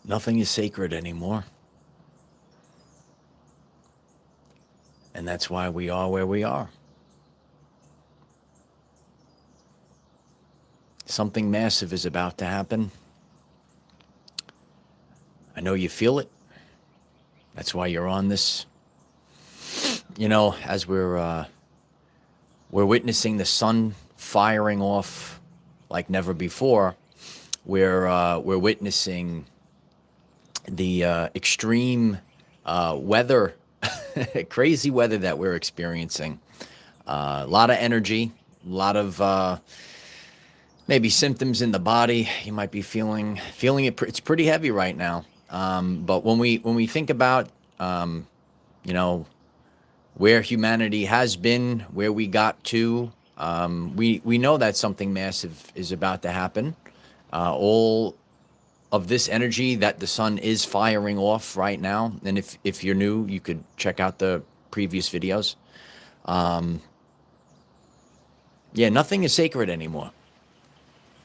Nothing is sacred anymore. And that's why we are where we are. Something massive is about to happen. I know you feel it. That's why you're on this. You know, as we're witnessing the sun firing off like never before. We're witnessing the extreme weather, crazy weather that we're experiencing. A lot of energy, a lot of maybe symptoms in the body. You might be feeling it. It's pretty heavy right now. But when we think about you know, where humanity has been, where we got to, we know that something massive is about to happen. All of this energy that the sun is firing off right now, and if you're new, you could check out the previous videos. Yeah, nothing is sacred anymore.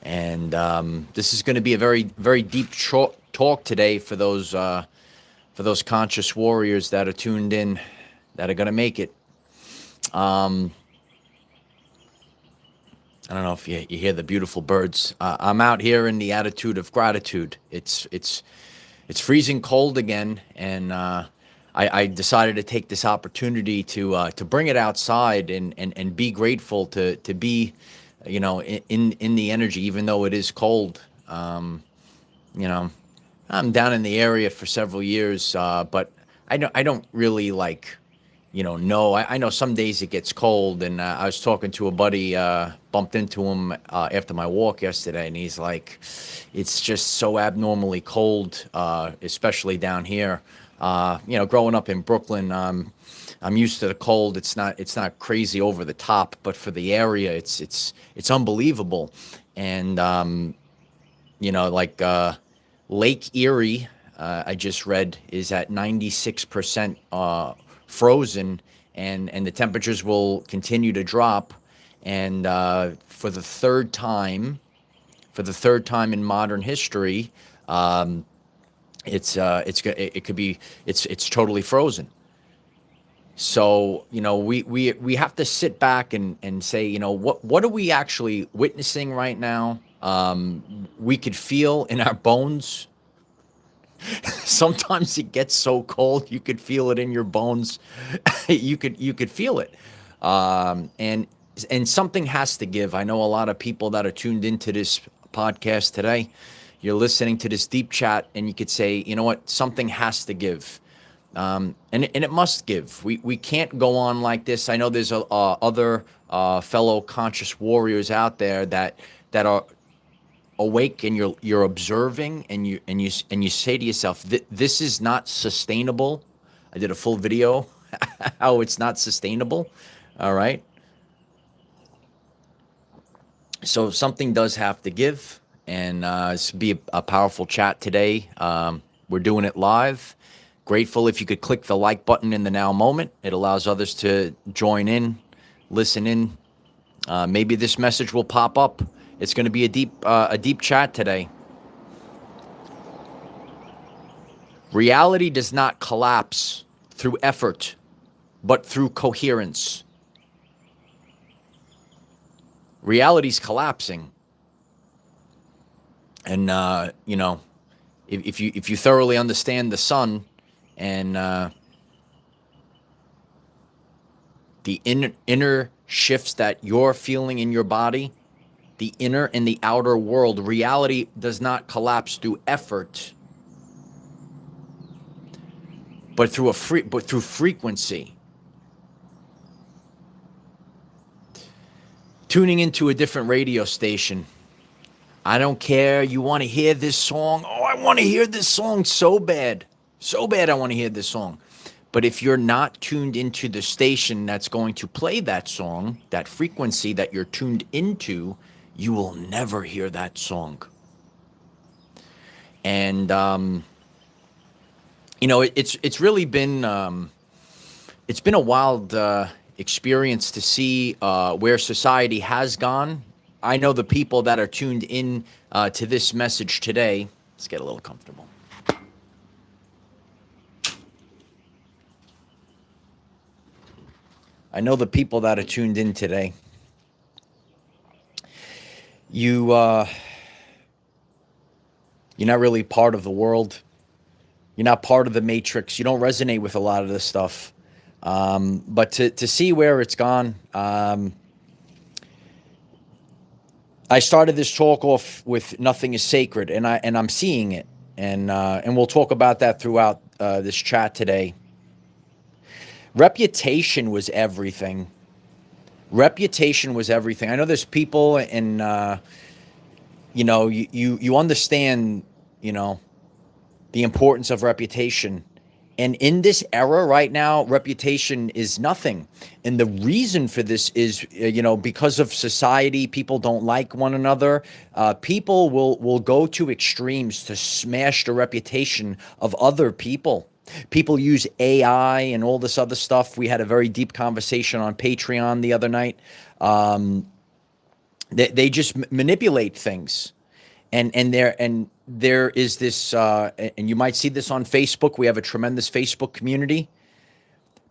And this is going to be a very, very deep talk today for those conscious warriors that are tuned in, that are going to make it. I don't know if you hear the beautiful birds. I'm out here in the attitude of gratitude. It's freezing cold again, and I decided to take this opportunity to bring it outside and be grateful to be, you know, in the energy, even though it is cold. You know, I'm down in the area for several years, but I don't really like, you know, I know some days it gets cold, and I was talking to a buddy, bumped into him after my walk yesterday, and he's like, it's just so abnormally cold, especially down here. You know, growing up in Brooklyn, I'm used to the cold. It's not crazy over the top, but for the area, it's unbelievable. And you know, like Lake Erie, I just read, is at 96% frozen, and the temperatures will continue to drop. And for the third time in modern history, it's totally frozen. So, you know, we have to sit back and say, you know, what are we actually witnessing right now? We could feel in our bones. Sometimes it gets so cold you could feel it in your bones. you could feel it, and something has to give. I know a lot of people that are tuned into this podcast today. You're listening to this deep chat, and you could say, you know what, something has to give, and it must give. We can't go on like this. I know there's other fellow conscious warriors out there that are awake, and you're observing, and you say to yourself, this is not sustainable. I did a full video how it's not sustainable. All right. So something does have to give, and this will be a powerful chat today. We're doing it live. Grateful if you could click the like button in the now moment. It allows others to join in, listen in. Maybe this message will pop up. It's going to be a deep chat today. Reality does not collapse through effort, but through coherence. Reality's collapsing, and you know, if you thoroughly understand the sun and the inner shifts that you're feeling in your body, the inner and the outer world, reality does not collapse through effort, but through frequency. Tuning into a different radio station. I don't care. You want to hear this song? Oh, I want to hear this song so bad. So bad I want to hear this song. But if you're not tuned into the station that's going to play that song, that frequency that you're tuned into, you will never hear that song. And you know, it's really been it's been a wild experience to see where society has gone. I know the people that are tuned in to this message today. Let's get a little comfortable. I know the people that are tuned in today. You you're not really part of the world. You're not part of the matrix. You don't resonate with a lot of this stuff. But to see where it's gone, I started this talk off with "Nothing is sacred," and I'm seeing it, and we'll talk about that throughout this chat today. Reputation was everything. Reputation was everything. I know there's people, and you understand, the importance of reputation. And in this era right now, reputation is nothing. And the reason for this is, because of society, people don't like one another. People will go to extremes to smash the reputation of other people. People use AI and all this other stuff. We had a very deep conversation on Patreon the other night. They just manipulate things. And there is this, and you might see this on Facebook. We have a tremendous Facebook community.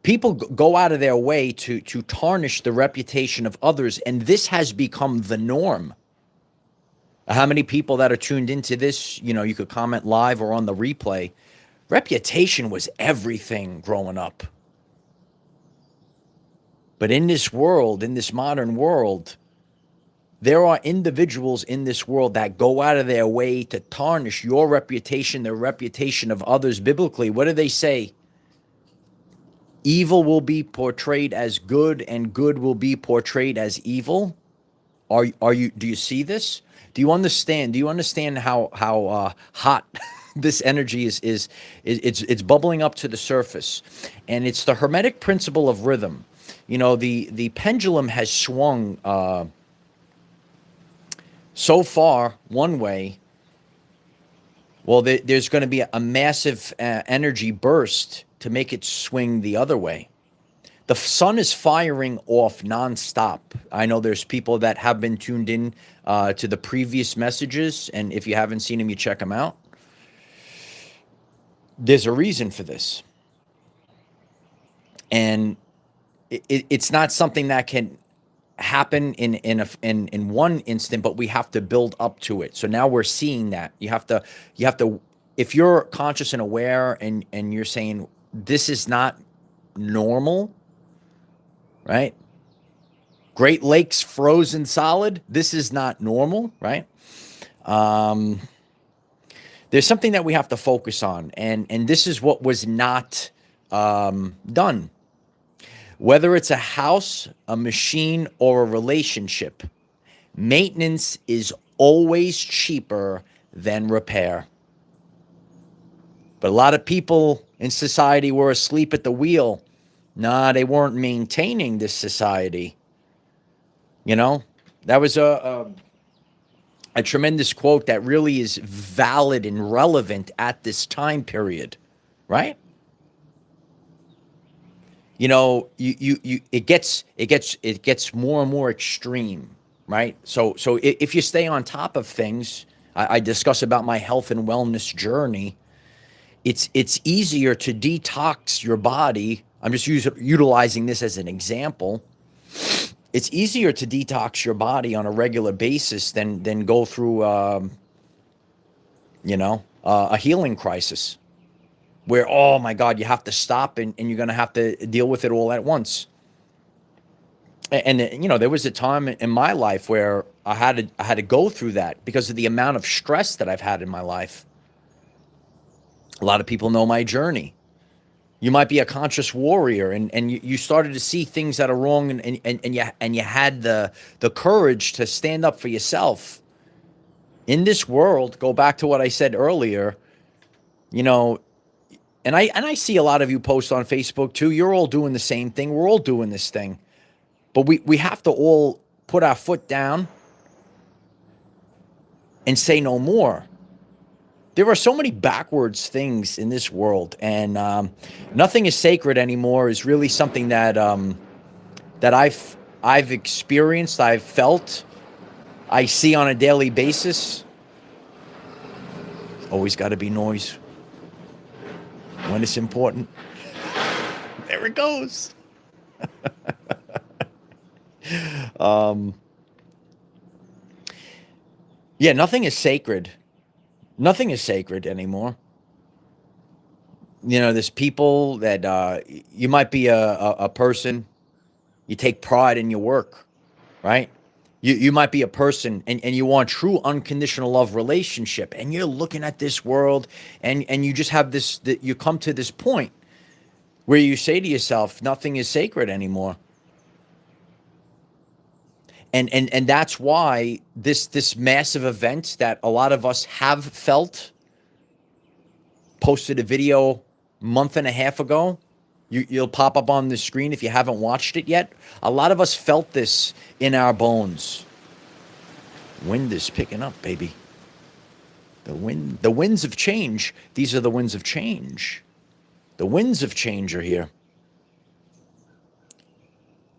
People go out of their way to tarnish the reputation of others, and this has become the norm. How many people that are tuned into this, you could comment live or on the replay. Reputation was everything growing up. But in this world, in this modern world, there are individuals in this world that go out of their way to tarnish your reputation, the reputation of others biblically. What do they say? Evil will be portrayed as good and good will be portrayed as evil. Do you see this? Do you understand? Do you understand how hot this energy is? It's bubbling up to the surface, and it's the Hermetic principle of rhythm. The pendulum has swung so far one way. Well, there's going to be a massive energy burst to make it swing the other way. The sun is firing off nonstop. I know there's people that have been tuned in to the previous messages, and if you haven't seen them, you check them out. There's a reason for this, and it's not something that can happen in one instant, but we have to build up to it. So now we're seeing that you have to if you're conscious and aware, and you're saying this is not normal, right? Great Lakes frozen solid. This is not normal, right? There's something that we have to focus on, and this is what was not done. Whether it's a house, a machine, or a relationship, maintenance is always cheaper than repair. But a lot of people in society were asleep at the wheel. Nah, they weren't maintaining this society. That was a tremendous quote that really is valid and relevant at this time period, right? It gets more and more extreme, right? So if you stay on top of things, I discuss about my health and wellness journey. It's easier to detox your body. I'm just utilizing this as an example. It's easier to detox your body on a regular basis than go through, a healing crisis, where, oh my God, you have to stop and you're going to have to deal with it all at once. And there was a time in my life where I had to go through that because of the amount of stress that I've had in my life. A lot of people know my journey. You might be a conscious warrior, and you started to see things that are wrong, and you had the courage to stand up for yourself. In this world, go back to what I said earlier, and I see a lot of you post on Facebook too. You're all doing the same thing. We're all doing this thing. But we have to all put our foot down and say no more. There are so many backwards things in this world, and nothing is sacred anymore is really something that I've experienced, I've felt, I see on a daily basis. Always got to be noise when it's important. There it goes. um, yeah, nothing is sacred. Nothing is sacred anymore. You know, there's people that you might be a person, you take pride in your work, right? You might be a person and you want true unconditional love relationship, and you're looking at this world and you just have this, that you come to this point where you say to yourself, nothing is sacred anymore. And that's why this massive event that a lot of us have felt, posted a video month and a half ago. You'll pop up on the screen if you haven't watched it yet. A lot of us felt this in our bones. Wind is picking up, baby. The winds of change. These are the winds of change. The winds of change are here.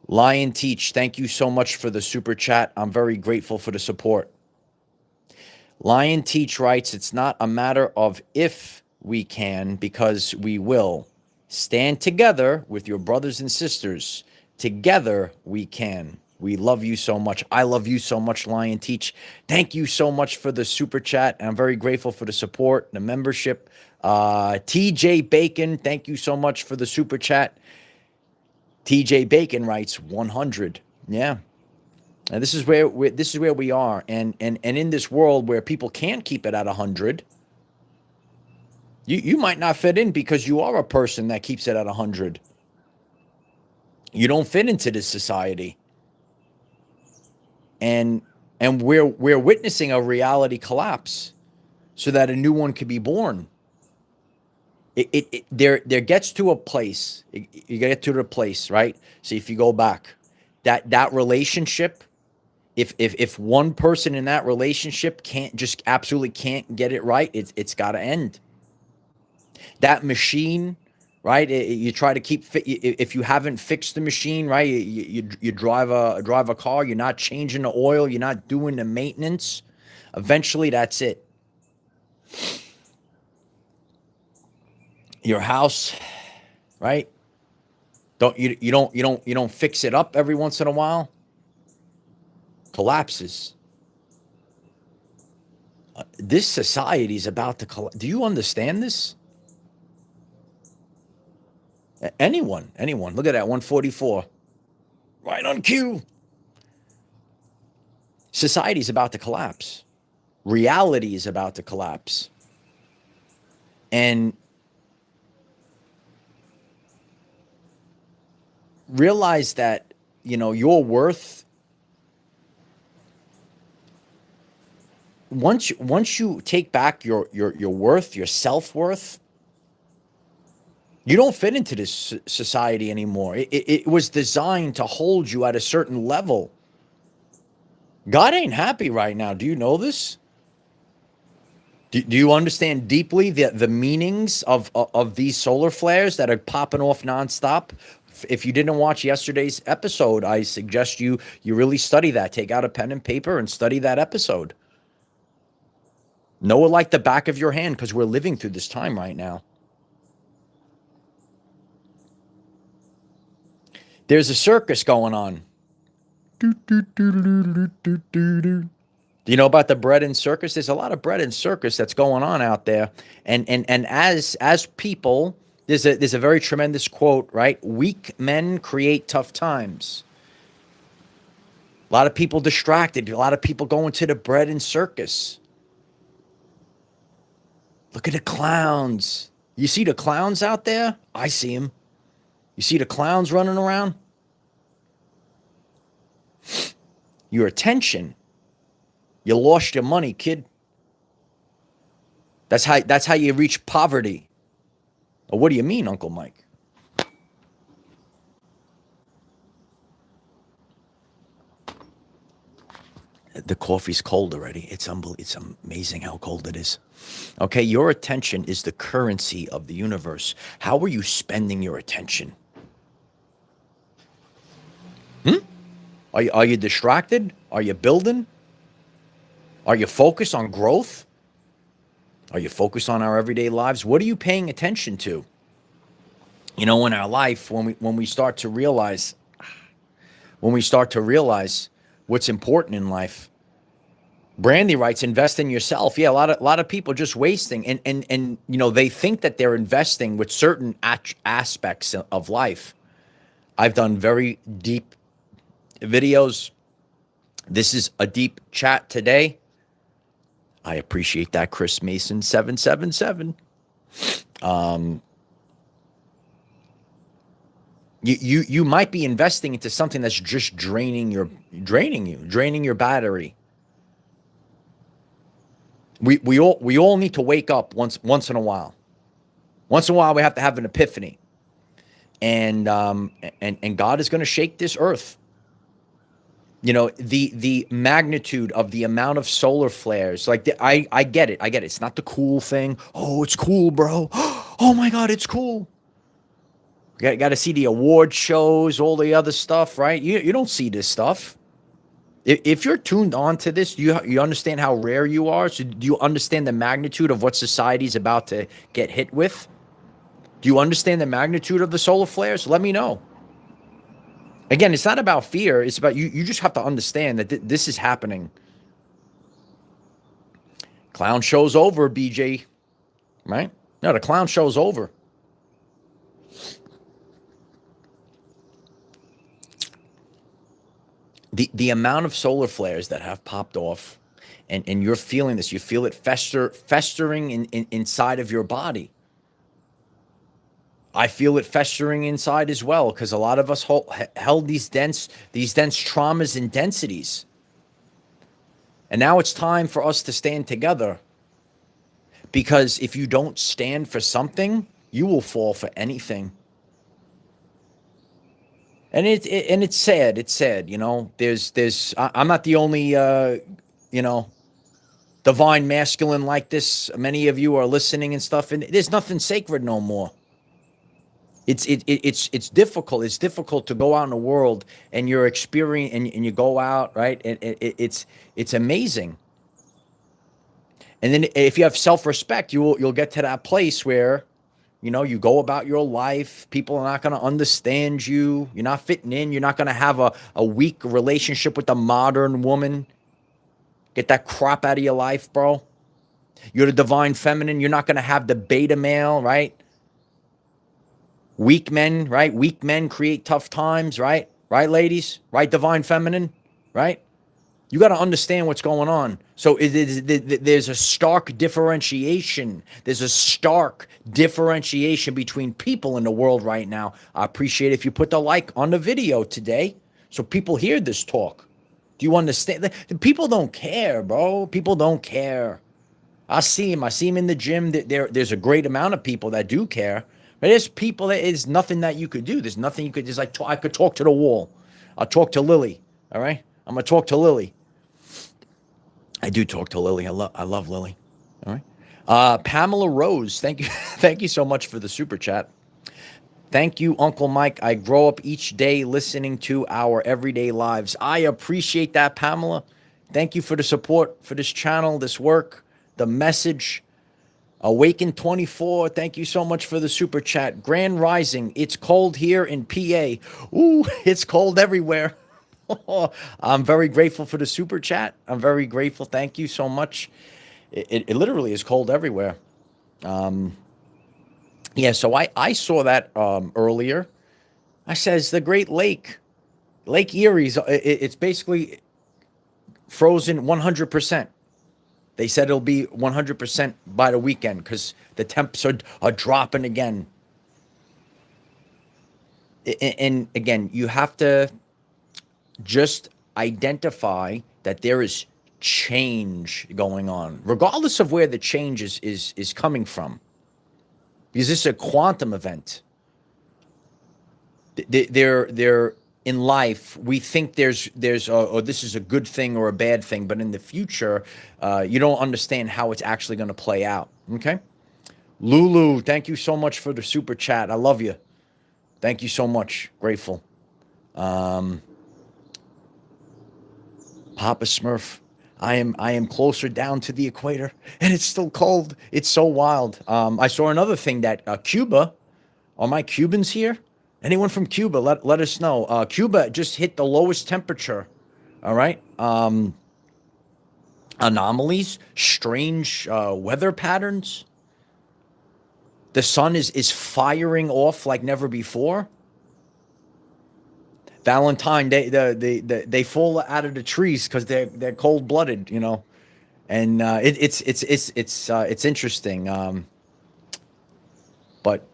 Lion Teach, thank you so much for the super chat. I'm very grateful for the support. Lion Teach writes, it's not a matter of if we can, because we will. Stand together with your brothers and sisters. Together we can. We love you so much. I love you so much, Lion Teach. Thank you so much for the super chat. And I'm very grateful for the support, the membership. TJ Bacon, thank you so much for the super chat. TJ Bacon writes 100. Yeah. And this is where we are. And in this world where people can't keep it at 100, you might not fit in because you are a person that keeps it at 100. You don't fit into this society. And we're witnessing a reality collapse so that a new one could be born. There gets to a place, you get to the place, right? So if you go back, that relationship, if one person in that relationship absolutely can't get it right, it's got to end. That machine, right? You try to keep if you haven't fixed the machine, right? You drive a car, you're not changing the oil, you're not doing the maintenance. Eventually, that's it. Your house, right? You don't fix it up every once in a while. Collapses. This society is about to collapse. Do you understand this? Anyone. Look at that, 144. Right on cue. Society is about to collapse. Reality is about to collapse. And realize that, your worth, once you take back your worth, your self-worth, you don't fit into this society anymore. It was designed to hold you at a certain level. God ain't happy right now. Do you know this? Do you understand deeply the meanings of these solar flares that are popping off nonstop? If you didn't watch yesterday's episode, I suggest you really study that. Take out a pen and paper and study that episode. Know it like the back of your hand, because we're living through this time right now. There's a circus going on. Do you know about the bread and circus? There's a lot of bread and circus that's going on out there. And as people, there's a very tremendous quote, right? Weak men create tough times. A lot of people distracted. A lot of people going to the bread and circus. Look at the clowns. You see the clowns out there? I see them. You see the clowns running around? Your attention. You lost your money, kid. That's how you reach poverty. Or what do you mean, Uncle Mike? The coffee's cold already. It's amazing how cold it is. Okay, your attention is the currency of the universe. How are you spending your attention? Are you distracted? Are you building? Are you focused on growth? Are you focused on our everyday lives? What are you paying attention to? In our life, when we start to realize when we start to realize what's important in life. Brandy writes, invest in yourself. Yeah, a lot of people just wasting, and you know, they think that they're investing with certain aspects of life. I've done very deep videos. This is a deep chat today. I appreciate that, Chris Mason 777. You might be investing into something that's just draining your battery. We all need to wake up once in a while. Once in a while, we have to have an epiphany, and God is going to shake this earth. You know, the magnitude of the amount of solar flares. Like I get it. It's not the cool thing. Oh, it's cool, bro. Oh my God, it's cool. You got to see the award shows, all the other stuff, right? You don't see this stuff. If you're tuned on to this, you understand how rare you are. So do you understand the magnitude of what society's about to get hit with? Do you understand the magnitude of the solar flares? Let me know. Again, it's not about fear. It's about you just have to understand that this is happening. Clown show's over, BJ. Right? No, the clown show's over. The amount of solar flares that have popped off, and you're feeling this, you feel it festering inside of your body. I feel it festering inside as well, because a lot of us held these dense traumas and densities. And now it's time for us to stand together, because if you don't stand for something, you will fall for anything. And it's sad. It's sad, you know. I'm not the only you know, divine masculine like this. Many of you are listening and stuff, and there's nothing sacred no more. It's difficult. It's difficult to go out in the world and you're experiencing, and you go out, right? And it's amazing. And then if you have self-respect, you'll get to that place where, you know, you go about your life. People are not going to understand you. You're not fitting in. You're not going to have a weak relationship with the modern woman. Get that crap out of your life, bro. You're the divine feminine. You're not going to have the beta male, right? Weak men, right? Weak men create tough times, right? Right, ladies? Right, divine feminine? Right? You got to understand what's going on. So there's a stark differentiation. There's a stark differentiation between people in the world right now. I appreciate if you put the like on the video today so people hear this talk. Do you understand? People don't care, bro. People don't care. I see them in the gym. There's a great amount of people that do care. But there's people that is nothing that you could do. There's nothing you could just like. I could talk to the wall. I'll talk to Lily. All right. I'm gonna talk to Lily. I do talk to Lily. I love Lily. All right. Pamela Rose, thank you. Thank you so much for the super chat. Thank you, Uncle Mike. I grow up each day listening to Our Everyday Lives. I appreciate that, Pamela. Thank you for the support for this channel, this work, the message. Awaken 24, thank you so much for the super chat. Grand Rising, it's cold here in PA. Ooh, it's cold everywhere. I'm very grateful for the super chat. I'm very grateful. Thank you so much. It literally is cold everywhere. Yeah, so I saw that earlier. I says the Great Lake Erie's, it's basically frozen 100%. They said it'll be 100% by the weekend because the temps are dropping again. And again, you have to just identify that there is change going on, regardless of where the change is coming from. Because this is a quantum event. They're in life, we think there's this is a good thing or a bad thing, but in the future, you don't understand how it's actually going to play out. Okay, Lulu, thank you so much for the super chat. I love you. Thank you so much. Grateful. Papa Smurf, I am closer down to the equator, and it's still cold. It's so wild. I saw another thing that Cuba, are my Cubans here? Anyone from Cuba, let us know. Cuba just hit the lowest temperature. All right. Anomalies, strange weather patterns. The sun is firing off like never before. Valentine Day, they fall out of the trees because they're cold blooded, and it's interesting. But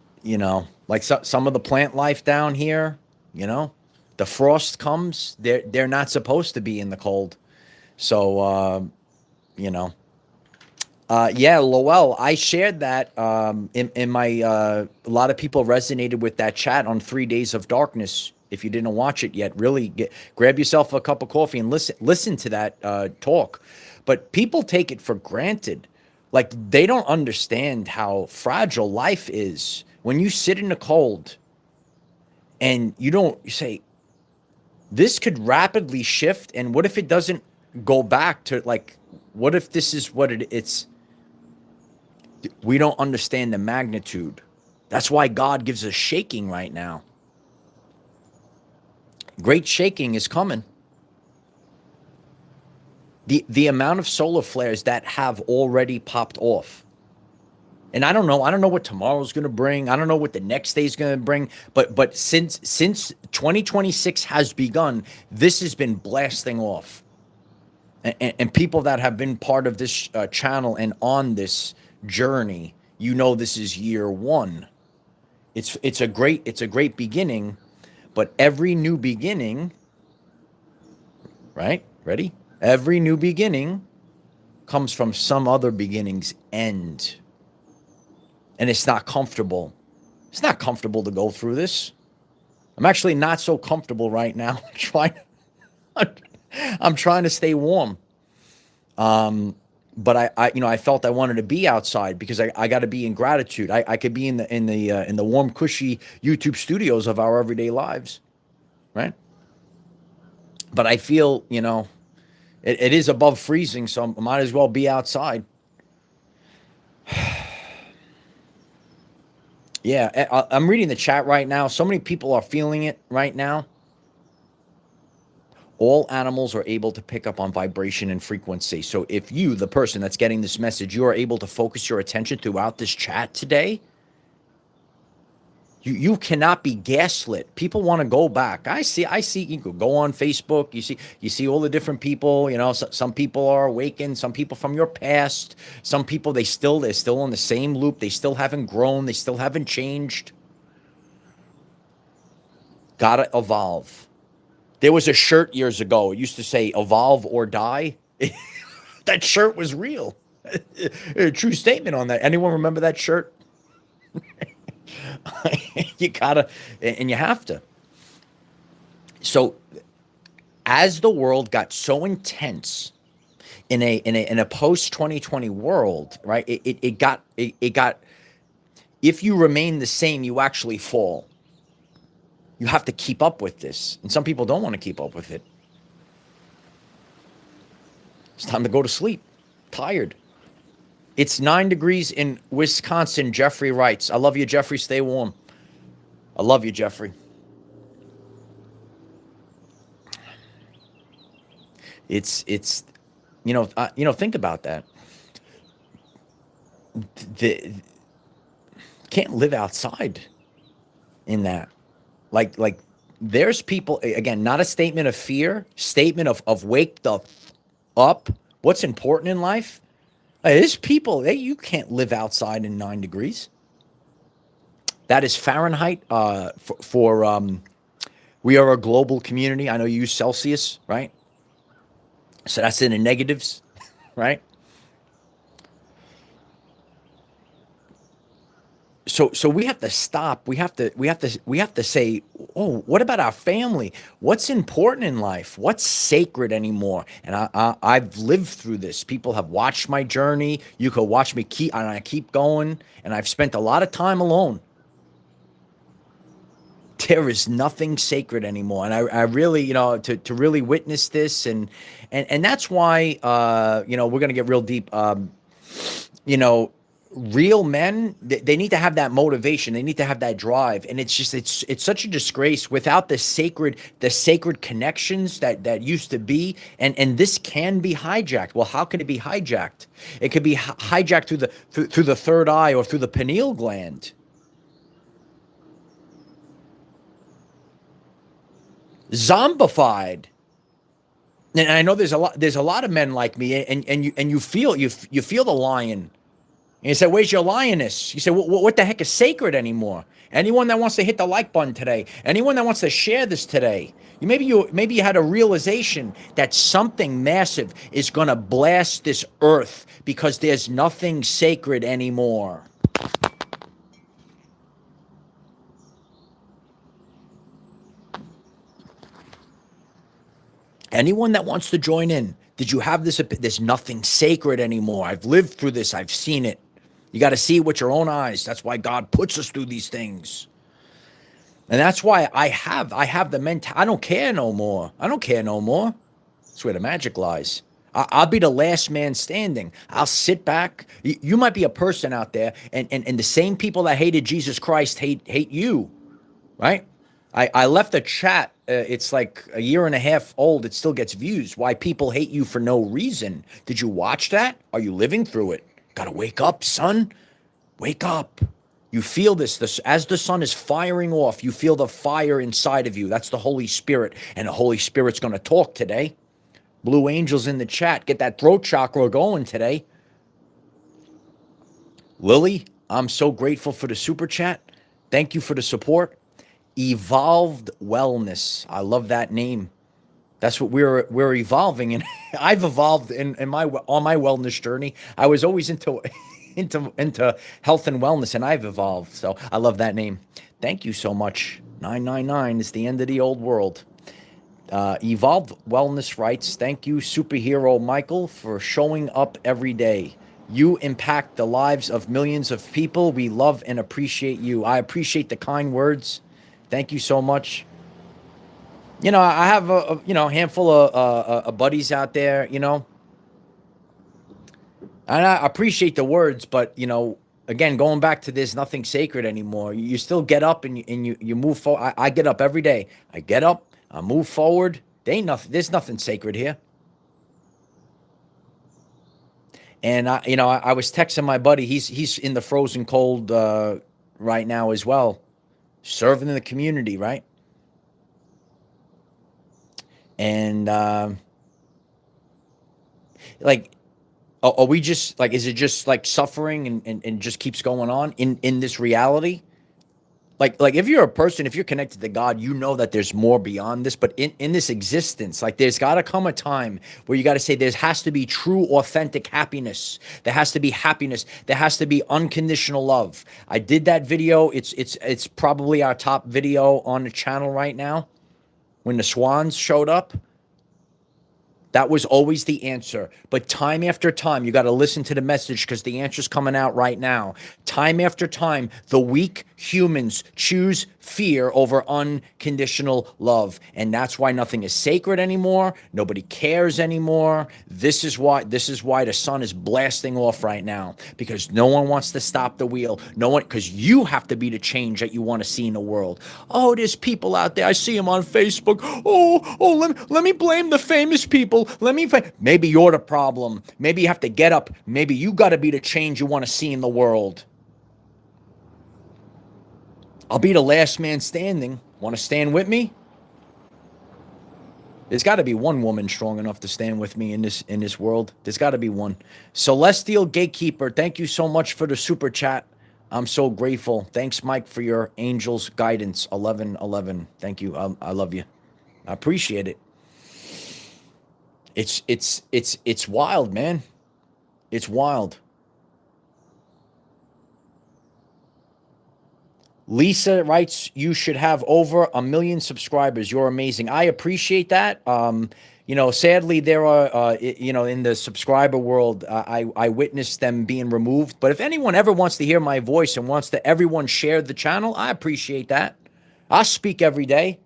like some of the plant life down here, the frost comes, they're not supposed to be in the cold. So you know, yeah, Lowell, I shared that in my. A lot of people resonated with that chat on 3 Days of Darkness. If you didn't watch it yet, really grab yourself a cup of coffee and listen to that talk. But people take it for granted, like they don't understand how fragile life is. When you sit in the cold and you say this could rapidly shift, and what if it doesn't go back to like? What if this is what it's? We don't understand the magnitude. That's why God gives us shaking right now. Great shaking is coming. The amount of solar flares that have already popped off. And I don't know what tomorrow's going to bring. I don't know what the next day is going to bring, but since 2026 has begun, this has been blasting off. And people that have been part of this channel and on this journey, this is year one. It's a great beginning, but every new beginning, right? Ready? Every new beginning comes from some other beginning's end. And it's not comfortable. It's not comfortable to go through this. I'm actually not so comfortable right now. I'm trying to stay warm. But I felt I wanted to be outside because I got to be in gratitude. I could be in the warm, cushy YouTube studios of Our Everyday Lives, right? But I feel, it is above freezing, so I might as well be outside. Yeah, I'm reading the chat right now. So many people are feeling it right now. All animals are able to pick up on vibration and frequency. So if you, the person that's getting this message, you are able to focus your attention throughout this chat today, you cannot be gaslit. People want to go back. I see. You could go on Facebook. You see all the different people. Some people are awakened. Some people from your past. Some people they're still on the same loop. They still haven't grown. They still haven't changed. Gotta evolve. There was a shirt years ago. It used to say "Evolve or Die." That shirt was real. A true statement on that. Anyone remember that shirt? You gotta, and you have to. So, as the world got so intense in a post 2020 world, right? It got. If you remain the same, you actually fall. You have to keep up with this, and some people don't want to keep up with it. It's time to go to sleep. Tired. It's 9 degrees in Wisconsin, Jeffrey writes. I love you, Jeffrey. Stay warm. I love you, Jeffrey. It's think about that. Can't live outside in that. Like there's people, again, not a statement of fear, statement of wake the up. What's important in life? There's people, you can't live outside in 9 degrees. That is Fahrenheit. We are a global community. I know you use Celsius, right? So that's in the negatives, right? So we have to stop. We have to say, oh, what about our family? What's important in life? What's sacred anymore? And I've lived through this. People have watched my journey. You could watch me I keep going. And I've spent a lot of time alone. There is nothing sacred anymore. And I really, to really witness this and that's why, we're going to get real deep. real men, they need to have that motivation. They need to have that drive. And it's just, it's such a disgrace without the sacred connections that used to be. And this can be hijacked. Well, how can it be hijacked? It could be hijacked through the third eye or through the pineal gland. Zombified. And I know there's a lot of men like me, and you feel the lion. And you say, where's your lioness? You say, what the heck is sacred anymore? Anyone that wants to hit the like button today, anyone that wants to share this today, maybe you had a realization that something massive is going to blast this earth because there's nothing sacred anymore. Anyone that wants to join in, did you have this? There's nothing sacred anymore. I've lived through this. I've seen it. You got to see it with your own eyes. That's why God puts us through these things. And that's why I have the mentality. I don't care no more. I don't care no more. That's where the magic lies. I'll be the last man standing. I'll sit back. You might be a person out there, and the same people that hated Jesus Christ hate you, right? I left a chat. It's like a year and a half old. It still gets views. Why people hate you for no reason. Did you watch that? Are you living through it? Gotta wake up, son. Wake up. You feel this as the sun is firing off. You feel the fire inside of you. That's the Holy Spirit. And the Holy Spirit's going to talk today. Blue Angels in the chat. Get that throat chakra going today. Lily, I'm so grateful for the super chat. Thank you for the support. Evolved Wellness. I love that name. That's what we're evolving, and I've evolved on my wellness journey. I was always into health and wellness, and I've evolved. So I love that name. Thank you so much. 999 is the end of the old world. Evolved Wellness writes, thank you, superhero Michael, for showing up every day. You impact the lives of millions of people. We love and appreciate you. I appreciate the kind words. Thank you so much. You know, I have a handful of buddies out there, and I appreciate the words, but again, going back to there's nothing sacred anymore. You still get up and you move forward. I get up every day. I get up, I move forward. There's nothing sacred here. And I was texting my buddy. He's in the frozen cold right now as well, serving in the community, right? And are we just is it just like suffering and just keeps going on in this reality? Like if you're a person, if you're connected to God, you know that there's more beyond this. But in this existence, there's got to come a time where you got to say there has to be true, authentic happiness. There has to be happiness. There has to be unconditional love. I did that video. It's probably our top video on the channel right now. When the swans showed up, that was always the answer. But time after time, you got to listen to the message because the answer's coming out right now. Time after time, the weak humans choose fear over unconditional love. And that's why nothing is sacred anymore. Nobody cares anymore. This is why the sun is blasting off right now, because no one wants to stop the wheel. No one, because you have to be the change that you want to see in the world. Oh, there's people out there. I see them on Facebook. Let me blame the famous people. Maybe you're the problem. Maybe you have to get up. Maybe you got to be the change you want to see in the world. I'll be the last man standing. Want to stand with me? There's got to be one woman strong enough to stand with me in this world. There's got to be one. Celestial Gatekeeper, thank you so much for the super chat. I'm so grateful. Thanks, Mike, for your angel's guidance. 1111. Thank you. I love you. I appreciate it. It's wild, man. It's wild. Lisa writes, you should have over 1 million subscribers. You're amazing. I appreciate that. Sadly, there are, in the subscriber world, I witnessed them being removed. But if anyone ever wants to hear my voice and wants to everyone share the channel, I appreciate that. I speak every day.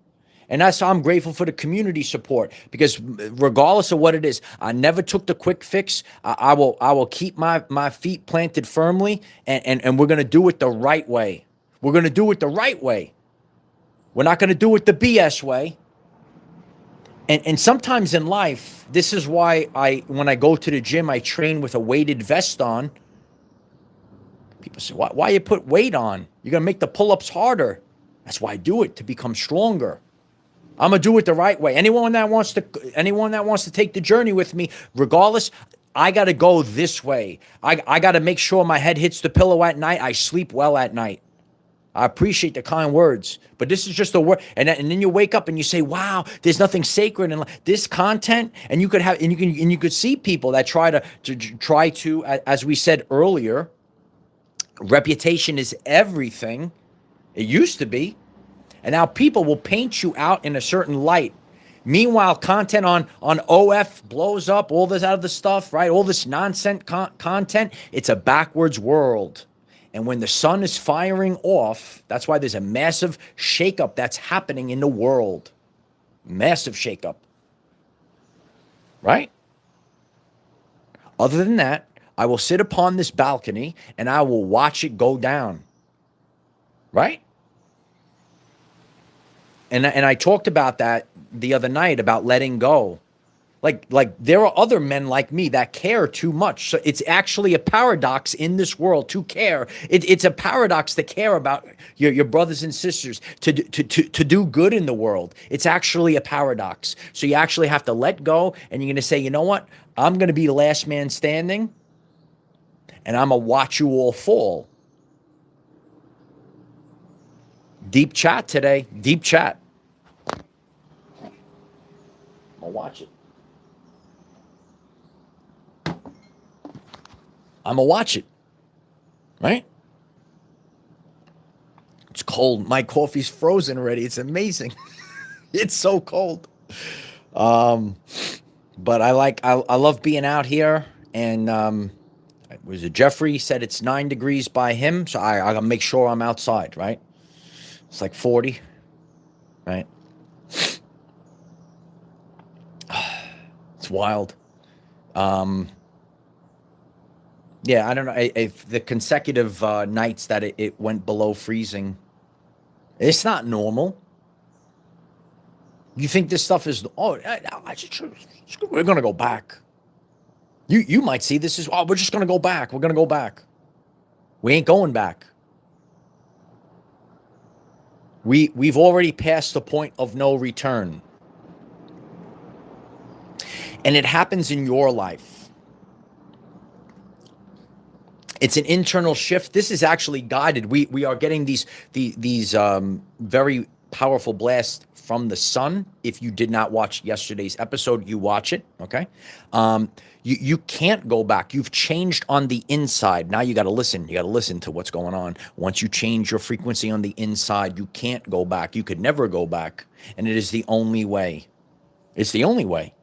And that's how I'm grateful for the community support, because regardless of what it is, I never took the quick fix. I will keep my feet planted firmly, and we're gonna do it the right way. We're gonna do it the right way. We're not gonna do it the BS way. And sometimes in life, this is why when I go to the gym, I train with a weighted vest on. People say, why you put weight on? You're gonna make the pull-ups harder. That's why I do it, to become stronger. I'm gonna do it the right way. Anyone that wants to take the journey with me, regardless, I gotta go this way. I gotta make sure my head hits the pillow at night. I sleep well at night. I appreciate the kind words, but this is just a word. And then you wake up and you say, "Wow, there's nothing sacred in this content." And you could see people that try to, as we said earlier, reputation is everything. It used to be. And now people will paint you out in a certain light. Meanwhile, content on OF blows up, all this other stuff, right? All this nonsense content. It's a backwards world. And when the sun is firing off, that's why there's a massive shakeup that's happening in the world. Massive shakeup. Right? Other than that, I will sit upon this balcony and I will watch it go down. Right? And I talked about that the other night, about letting go. Like there are other men like me that care too much. So it's actually a paradox in this world to care. It's a paradox to care about your brothers and sisters, to do good in the world. It's actually a paradox. So you actually have to let go, and you're going to say, you know what? I'm going to be the last man standing, and I'm going to watch you all fall. Deep chat today. Deep chat. I'm going to watch it. I'm going to watch it. Right? It's cold. My coffee's frozen already. It's amazing. It's so cold. But I love being out here. And was it Jeffrey said it's 9 degrees by him, so I gotta make sure I'm outside, right? It's like 40, right? It's wild. Yeah, I don't know if the consecutive nights that it went below freezing. It's not normal. You think this stuff is? Oh, we're gonna go back. You might see this as, oh, we're just gonna go back. We're gonna go back. We ain't going back. We've already passed the point of no return. And it happens in your life. It's an internal shift. This is actually guided. We are getting these very powerful blasts from the sun. If you did not watch yesterday's episode, you watch it, okay? You can't go back. You've changed on the inside. Now you got to listen. You got to listen to what's going on. Once you change your frequency on the inside, you can't go back. You could never go back. And it is the only way. It's the only way.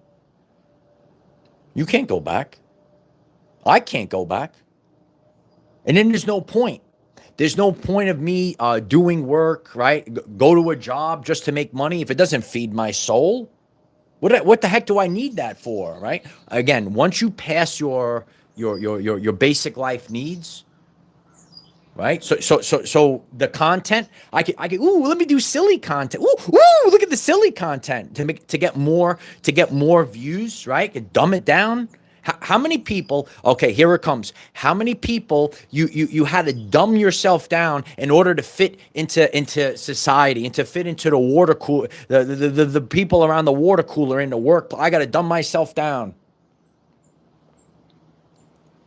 You can't go back. I can't go back. And then there's no point. There's no point of me doing work, right? Go to a job just to make money if it doesn't feed my soul. What the heck do I need that for, right? Again, once you pass your basic life needs, right? So the content, I can ooh, let me do silly content. Ooh, look at the silly content to get more views, right? Can dumb it down. How many people, okay, here it comes. How many people you had to dumb yourself down in order to fit into society, and to fit into the water cooler, the people around the water cooler in the work? I got to dumb myself down.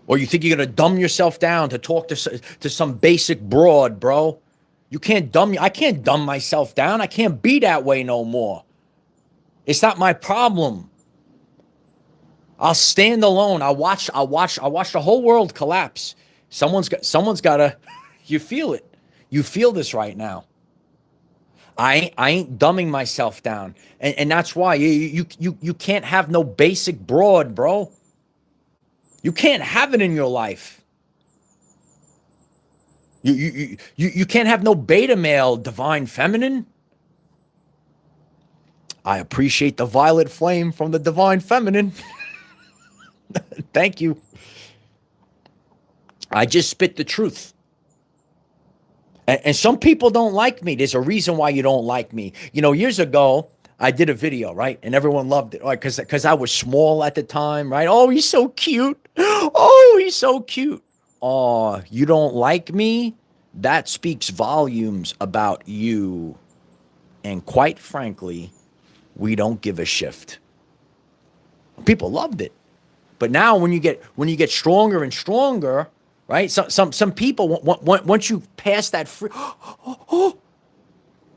Or you think you're going to dumb yourself down to talk to some basic broad, bro? I can't dumb myself down. I can't be that way no more. It's not my problem. I'll stand alone. I'll watch the whole world collapse. Someone's got to, you feel it. You feel this right now. I ain't dumbing myself down. And that's why you can't have no basic broad, bro. You can't have it in your life. You can't have no beta male, divine feminine. I appreciate the violet flame from the divine feminine. Thank you. I just spit the truth. And some people don't like me. There's a reason why you don't like me. You know, years ago, I did a video, right? And everyone loved it, right? Because I was small at the time, right? Oh, he's so cute. Oh, he's so cute. Oh, you don't like me? That speaks volumes about you. And quite frankly, we don't give a shift. People loved it. But now when you get stronger and stronger, right? Some people, once you pass that free,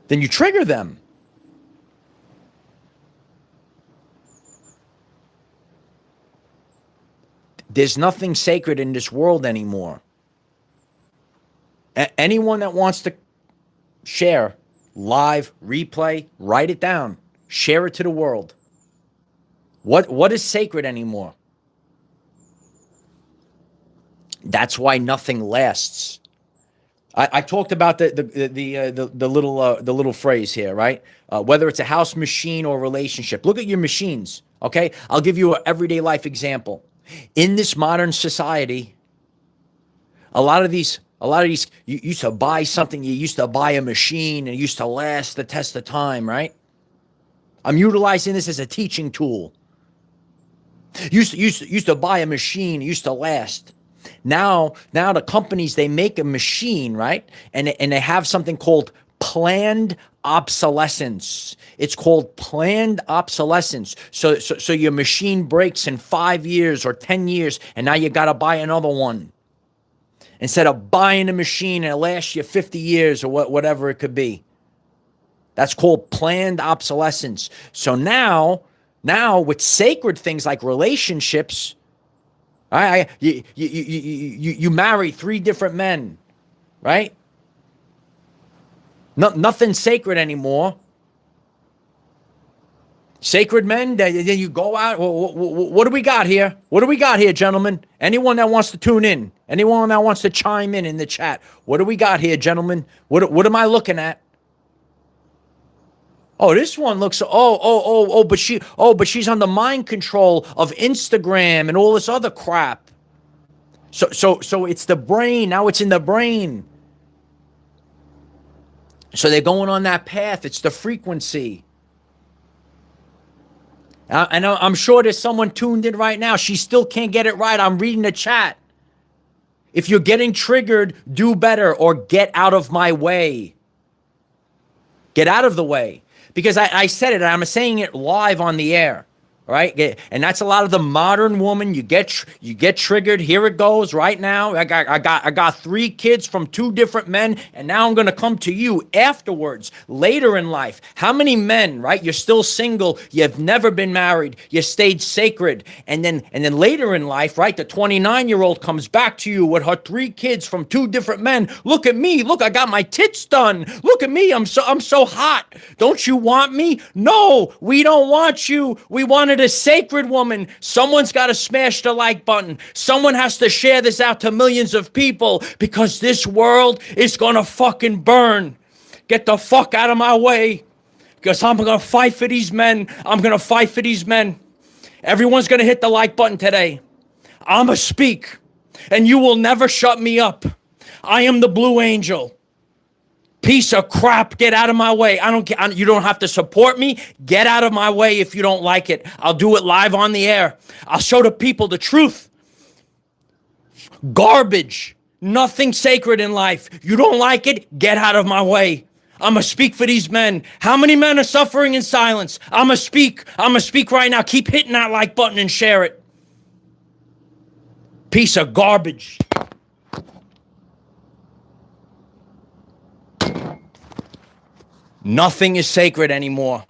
then you trigger them. There's nothing sacred in this world anymore. Anyone that wants to share live, replay, write it down, share it to the world. What is sacred anymore? That's why nothing lasts. I talked about the little phrase here, right? Whether it's a house machine or a relationship. Look at your machines, okay? I'll give you an everyday life example. In this modern society, a lot of these, you used to buy something, you used to buy a machine, and it used to last the test of time, right? I'm utilizing this as a teaching tool. Used to buy a machine, it used to last. Now the companies, they make a machine, right? And they have something called planned obsolescence. It's called planned obsolescence. So your machine breaks in 5 years or 10 years, and now you got to buy another one. Instead of buying a machine and it lasts you 50 years or whatever it could be. That's called planned obsolescence. So now with sacred things like relationships, you marry 3 different men, right? Nothing sacred anymore. Sacred men, then you go out. What do we got here? What do we got here, gentlemen? Anyone that wants to tune in, anyone that wants to chime in the chat, what do we got here, gentlemen? What am I looking at? Oh, this one looks, but she's under mind control of Instagram and all this other crap. So it's the brain. Now it's in the brain. So they're going on that path. It's the frequency. And I'm sure there's someone tuned in right now. She still can't get it right. I'm reading the chat. If you're getting triggered, do better or get out of my way. Get out of the way. Because I said it, I'm saying it live on the air, right? And that's a lot of the modern woman. You get triggered. Here it goes right now. I got 3 kids from 2 different men, and now I'm gonna come to you afterwards, later in life. How many men, right? You're still single. You've never been married. You stayed sacred, and then later in life, right? The 29-year-old comes back to you with her 3 kids from 2 different men. Look at me. Look, I got my tits done. Look at me. I'm so hot. Don't you want me? No, we don't want you. We wanted a sacred woman. Someone's got to smash the like button. Someone has to share this out to millions of people because this world is gonna fucking burn. Get the fuck out of my way because I'm gonna fight for these men. I'm gonna fight for these men. Everyone's gonna hit the like button today. I'ma speak and you will never shut me up. I am the Blue Angel. Piece of crap, get out of my way. I don't care. You don't have to support me. Get out of my way if you don't like it. I'll do it live on the air. I'll show the people the truth. Garbage. Nothing sacred in life. You don't like it? Get out of my way. I'm going to speak for these men. How many men are suffering in silence? I'm going to speak. I'm going to speak right now. Keep hitting that like button and share it. Piece of garbage. Nothing is sacred anymore.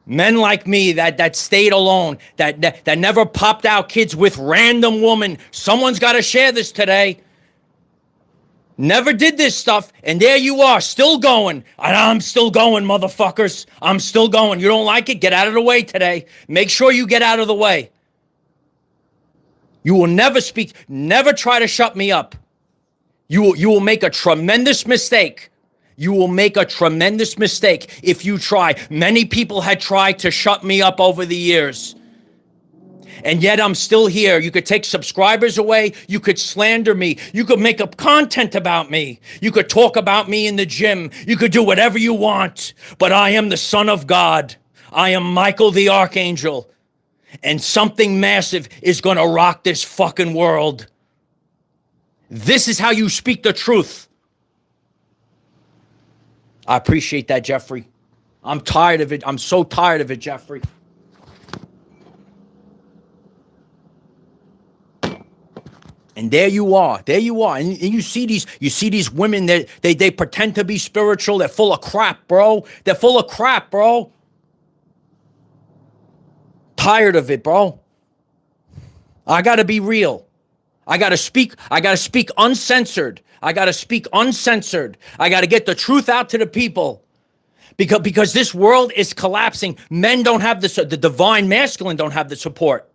Men like me that stayed alone, that never popped out kids with random women. Someone's got to share this today. Never did this stuff, and there you are, still going. And I'm still going, motherfuckers. I'm still going. You don't like it? Get out of the way today. Make sure you get out of the way. You will never speak, never try to shut me up. You will make a tremendous mistake. You will make a tremendous mistake if you try. Many people had tried to shut me up over the years. And yet I'm still here. You could take subscribers away. You could slander me. You could make up content about me. You could talk about me in the gym. You could do whatever you want. But I am the Son of God. I am Michael the Archangel. And something massive is going to rock this fucking world. This is how you speak the truth. I appreciate that, Jeffrey. I'm tired of it. I'm so tired of it, Jeffrey. And there you are. And you see these women that they pretend to be spiritual. They're full of crap, bro. Tired of it, bro. I gotta be real. I gotta speak uncensored. I gotta get the truth out to the people. Because this world is collapsing. Men don't have the divine masculine don't have the support.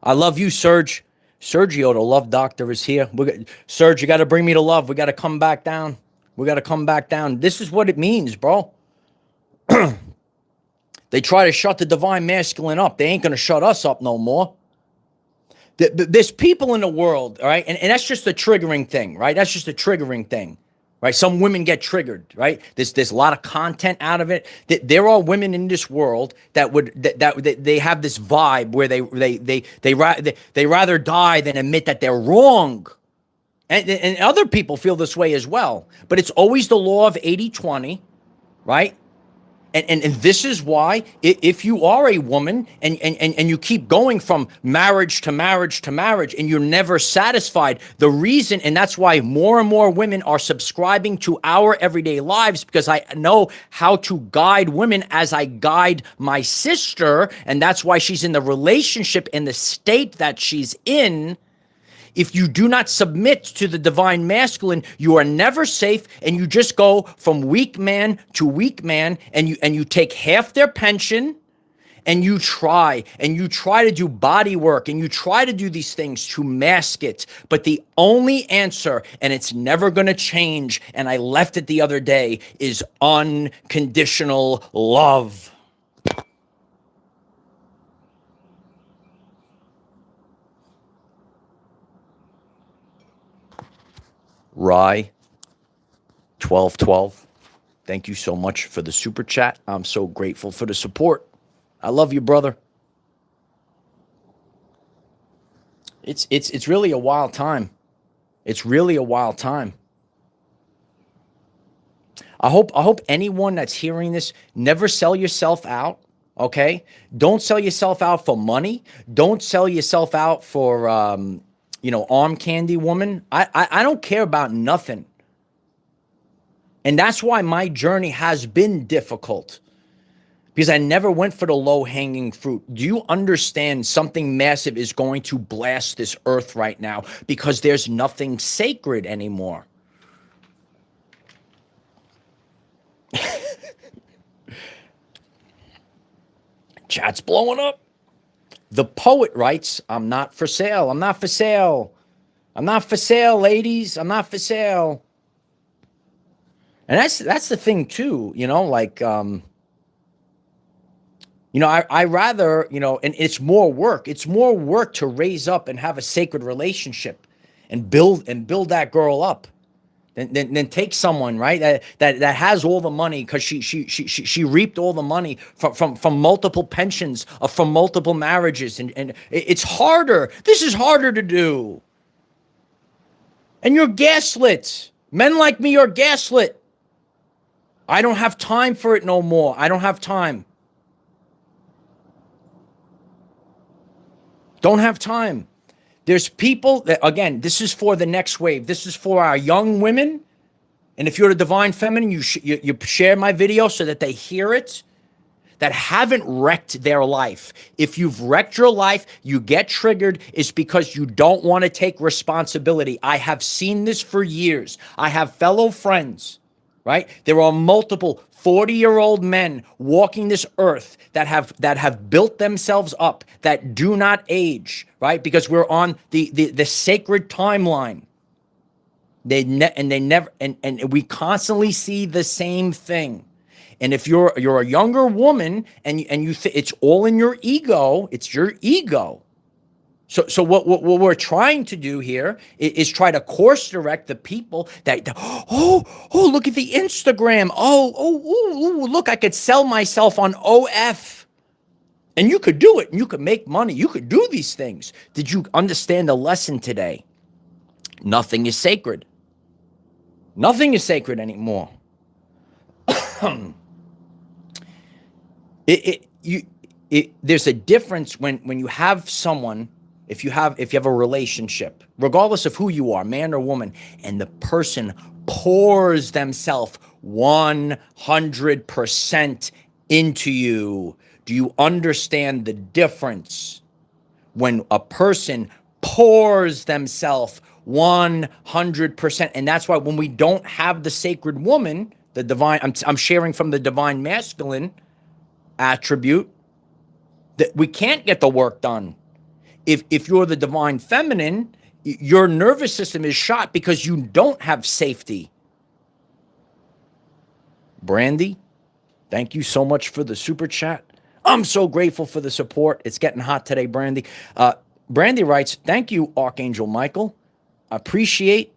I love you, Serge. Sergio, the love doctor, is here. Serge, you got to bring me to love. We got to come back down. This is what it means, bro. They try to shut the divine masculine up. They ain't going to shut us up no more. There's people in the world, all right? And that's just a triggering thing, right? Right? Some women get triggered, right? There's a lot of content out of it. There are women in this world that they have this vibe where they rather die than admit that they're wrong. And other people feel this way as well. But it's always the law of 80-20, right? And this is why if you are a woman and you keep going from marriage to marriage to marriage and you're never satisfied, the reason, and that's why more and more women are subscribing to Our Everyday Lives, because I know how to guide women as I guide my sister, and that's why she's in the relationship in the state that she's in. If you do not submit to the divine masculine, you are never safe, and you just go from weak man to weak man, and you take half their pension, and you try to do body work, and you try to do these things to mask it. But the only answer, and it's never going to change, and I left it the other day, is unconditional love. Rye 1212, thank you so much for the super chat. I'm so grateful for the support. I love you, brother. It's really a wild time. I hope anyone that's hearing this, never sell yourself out. Okay? Don't sell yourself out for money. Don't sell yourself out for arm candy woman. I don't care about nothing. And that's why my journey has been difficult, because I never went for the low-hanging fruit. Do you understand something massive is going to blast this earth right now because there's nothing sacred anymore? Chat's blowing up. The poet writes, I'm not for sale. I'm not for sale, ladies. I'm not for sale. And that's the thing too, I rather, and it's more work. It's more work to raise up and have a sacred relationship and build that girl up than take someone, right, that has all the money because she reaped all the money from multiple pensions, from multiple marriages, and it's harder. This is harder to do. And you're gaslit. Men like me are gaslit. I don't have time for it no more. I don't have time. Don't have time. There's people that, again, this is for the next wave. This is for our young women. And if you're the divine feminine, you share my video so that they hear it, that haven't wrecked their life. If you've wrecked your life, you get triggered, it's because you don't want to take responsibility. I have seen this for years. I have fellow friends, right? There are multiple 40-year-old men walking this earth that have built themselves up, that do not age, right? Because we're on the sacred timeline. They never, and we constantly see the same thing. And if you're a younger woman and you it's all in your ego, it's your ego. So what we're trying to do here is try to course direct the people that look at the Instagram. Look, I could sell myself on OF. And you could do it, and you could make money. You could do these things. Did you understand the lesson today? Nothing is sacred. Nothing is sacred anymore. There's a difference when you have someone, if you have a relationship, regardless of who you are, man or woman, and the person pours themselves 100% into you. Do you understand the difference when a person pours themselves 100%? And that's why when we don't have the sacred woman, the divine, I'm sharing from the divine masculine attribute, that we can't get the work done. If you're the divine feminine, your nervous system is shot because you don't have safety. Brandy, thank you so much for the super chat. I'm so grateful for the support. It's getting hot today, Brandy. Brandy writes, thank you, Archangel Michael. Appreciate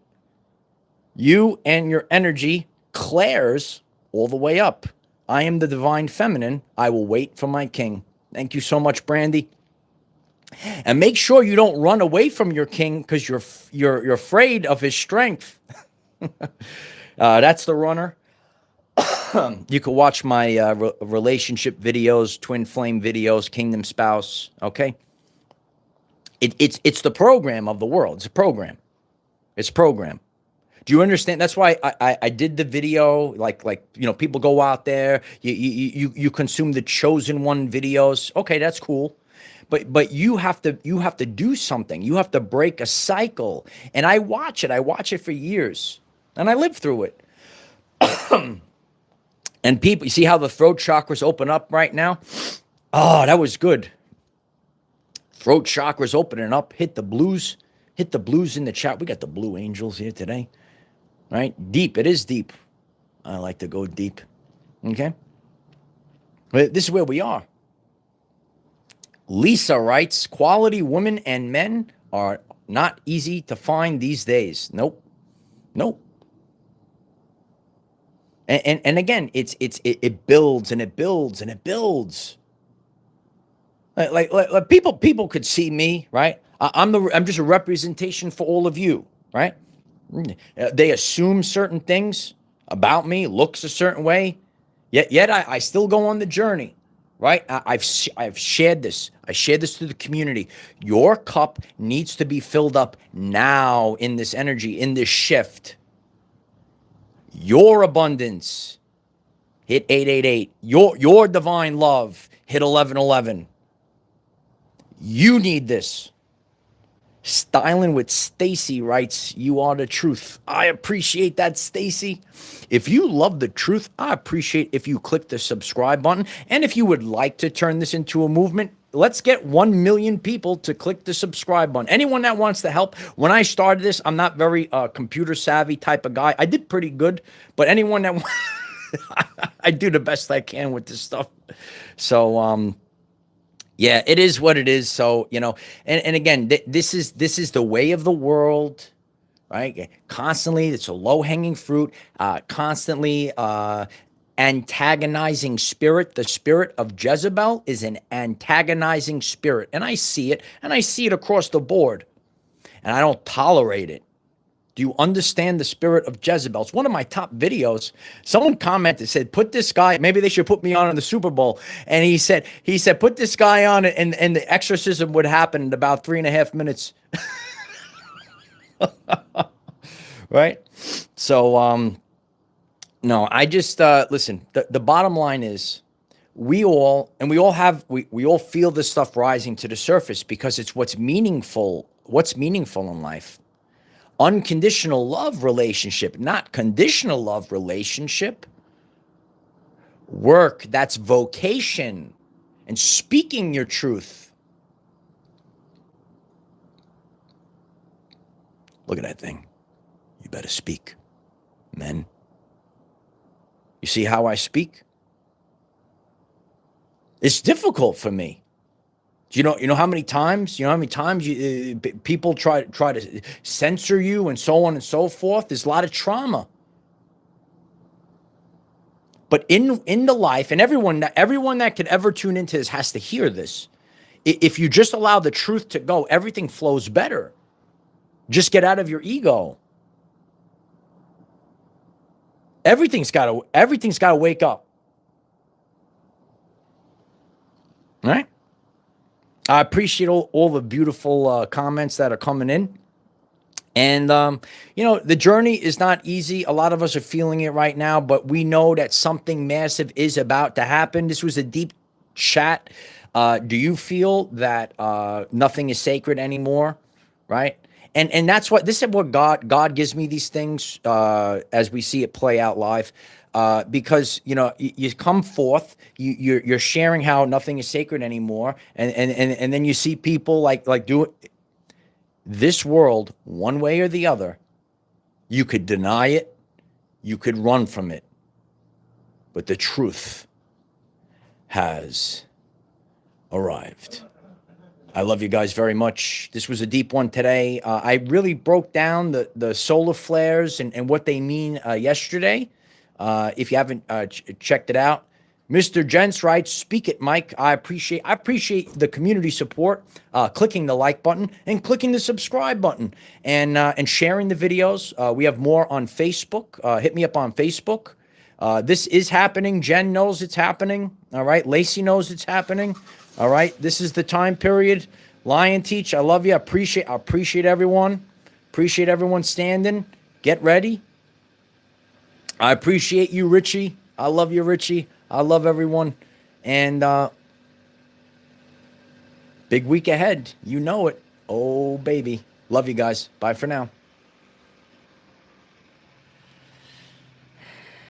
you and your energy. Claire's all the way up. I am the divine feminine. I will wait for my king. Thank you so much, Brandy. And make sure you don't run away from your king because you're afraid of his strength. That's the runner. You can watch my relationship videos, twin flame videos, kingdom spouse. Okay, it's the program of the world. It's a program. It's program. Do you understand? That's why I did the video. Like people go out there. You consume the chosen one videos. Okay, that's cool. But you have to do something. You have to break a cycle. And I watch it. I watch it for years, and I live through it. And people, you see how the throat chakras open up right now? Oh, that was good. Throat chakras opening up. Hit the blues in the chat. We got the blue angels here today, right? Deep. It is deep. I like to go deep. Okay. But this is where we are. Lisa writes, quality women and men are not easy to find these days. Nope. And again, it builds and it builds and it builds. Like people could see me, right? I'm just a representation for all of you, right? They assume certain things about me, looks a certain way, yet I still go on the journey, right? I've shared this. I shared this to the community. Your cup needs to be filled up now in this energy, in this shift. Your abundance, hit 888. Your divine love, hit 1111. You need this. Styling with Stacy writes, you are the truth. I appreciate that, Stacy. If you love the truth, I appreciate if you click the subscribe button. And if you would like to turn this into a movement, let's get 1 million people to click the subscribe button. Anyone that wants to help. When I started this, I'm not very computer savvy type of guy. I did pretty good, but anyone that I do the best I can with this stuff. So yeah, it is what it is. So, and again, this is the way of the world, right? Constantly, it's a low-hanging fruit, constantly antagonizing spirit. The spirit of Jezebel is an antagonizing spirit. And I see it, and I see it across the board. And I don't tolerate it. Do you understand the spirit of Jezebel? It's one of my top videos. Someone commented, said, put this guy, maybe they should put me on in the Super Bowl. And he said, put this guy on and the exorcism would happen in about 3.5 minutes. Right? So, no, I just, listen, the bottom line is we all feel this stuff rising to the surface because it's what's meaningful in life. Unconditional love relationship, not conditional love relationship. Work, that's vocation. And speaking your truth. Look at that thing. You You better speak, men. You see how I speak? It's difficult for me. You know how many times people try to censor you and so on and so forth. There's a lot of trauma. But in the life, and everyone that could ever tune into this has to hear this. If you just allow the truth to go, everything flows better. Just get out of your ego. Everything's got to wake up. All right? I appreciate all the beautiful comments that are coming in. And, the journey is not easy. A lot of us are feeling it right now, but we know that something massive is about to happen. This was a deep chat. Do you feel that nothing is sacred anymore? Right? And that's what, this is what God gives me these things as we see it play out live. Because you come forth, you're sharing how nothing is sacred anymore, and then you see people like do it. This world, one way or the other, you could deny it, you could run from it, but the truth has arrived. I love you guys very much. This was a deep one today. I really broke down the solar flares and what they mean yesterday. If you haven't checked it out, Mr. Gents writes, "Speak it, Mike." I appreciate the community support, clicking the like button and clicking the subscribe button and sharing the videos. We have more on Facebook. Hit me up on Facebook. This is happening. Jen knows it's happening. All right. Lacey knows it's happening. All right. This is the time period. Lion Teach, I love you. I appreciate everyone. Appreciate everyone standing. Get ready. I appreciate you, Richie. I love you, Richie. I love everyone. And big week ahead. You know it. Oh, baby. Love you guys. Bye for now.